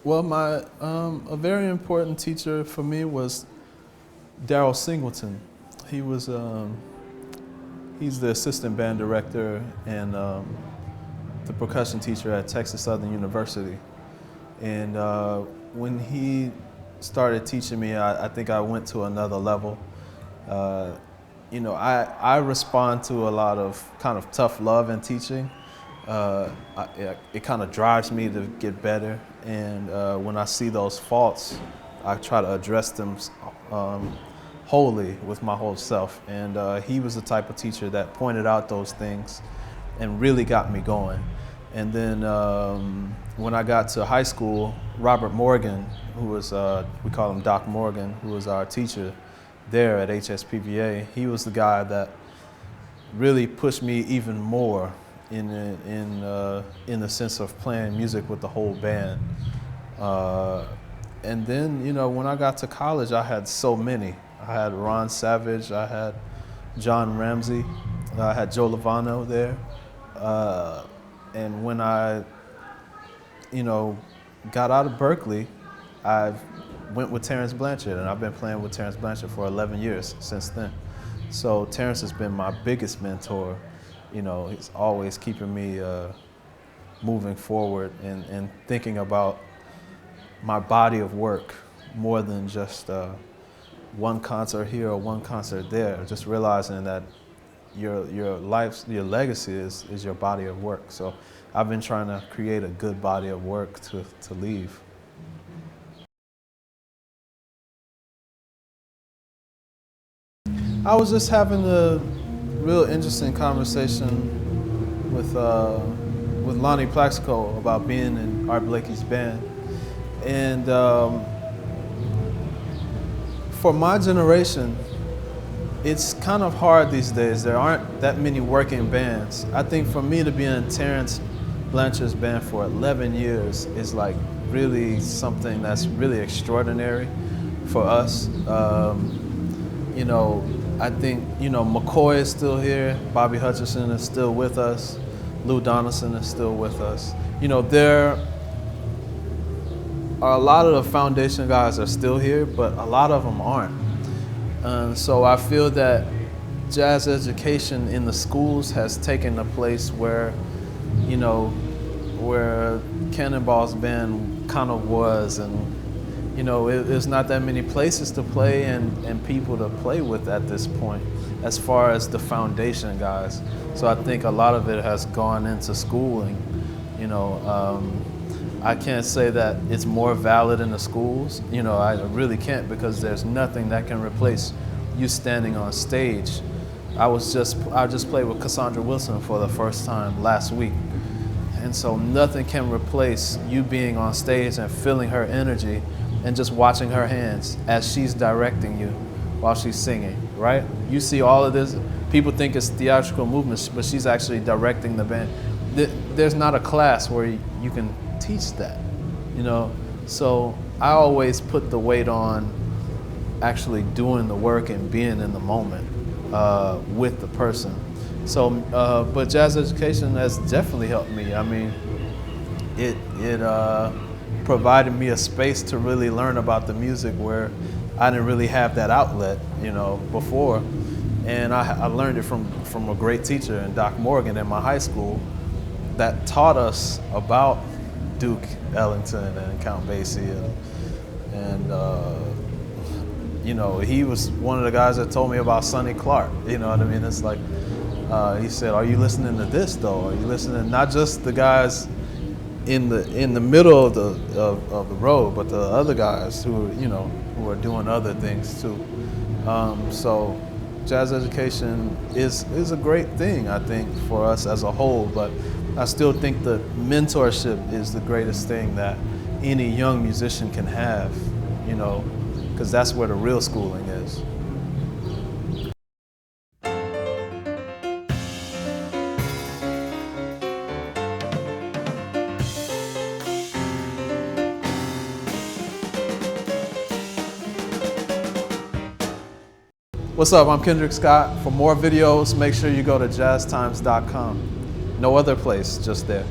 Well, a very important teacher for me was Daryl Singleton. He was he's the assistant band director and the percussion teacher at Texas Southern University. And when he started teaching me, I think I went to another level. You know, I respond to a lot of kind of tough love in teaching. It kind of drives me to get better, and when I see those faults, I try to address them wholly with my whole self. And he was the type of teacher that pointed out those things and really got me going. And then when I got to high school, Robert Morgan, who was, we call him Doc Morgan, who was our teacher there at HSPVA, he was the guy that really pushed me even more in the sense of playing music with the whole band. And then, you know, when I got to college, I had so many. I had Ron Savage, I had John Ramsey, I had Joe Lovano there. And when I, you know, got out of Berklee, I went with Terrence Blanchard, and I've been playing with Terrence Blanchard for 11 years since then. So Terrence has been my biggest mentor. You know, he's always keeping me moving forward and thinking about my body of work more than just one concert here or one concert there. Just realizing that your legacy is your body of work. So I've been trying to create a good body of work to leave. I was just having a real interesting conversation with Lonnie Plaxico about being in Art Blakey's band. And for my generation, it's kind of hard these days. There aren't that many working bands. I think for me to be in Terrence Blanchard's band for 11 years is like really something that's really extraordinary for us. You know, I think, you know, McCoy is still here, Bobby Hutcherson is still with us, Lou Donaldson is still with us. You know, there are a lot of the foundation guys are still here, but a lot of them aren't. So I feel that jazz education in the schools has taken a place where, you know, where Cannonball's band kind of was, and you know, there's not that many places to play and people to play with at this point as far as the foundation guys. So I think a lot of it has gone into schooling. You know, I can't say that it's more valid in the schools. You know, I really can't, because there's nothing that can replace you standing on stage. I just played with Cassandra Wilson for the first time last week. And so nothing can replace you being on stage and feeling her energy and just watching her hands as she's directing you while she's singing, right? You see all of this, people think it's theatrical movements, but she's actually directing the band. There's not a class where you can teach that, you know? So I always put the weight on actually doing the work and being in the moment with the person. So, but jazz education has definitely helped me. I mean, it provided me a space to really learn about the music where I didn't really have that outlet, you know, before. And I learned it from a great teacher, and Doc Morgan in my high school, that taught us about Duke Ellington and Count Basie, and you know, he was one of the guys that told me about Sonny Clark. You know what I mean? It's like he said, "Are you listening to this though? Are you listening not just the guys in the middle of the road, but the other guys who are doing other things too." So jazz education is a great thing, I think, for us as a whole, but I still think that mentorship is the greatest thing that any young musician can have, you know, because that's where the real schooling is. What's up, I'm Kendrick Scott. For more videos, make sure you go to jazztimes.com. No other place, just there.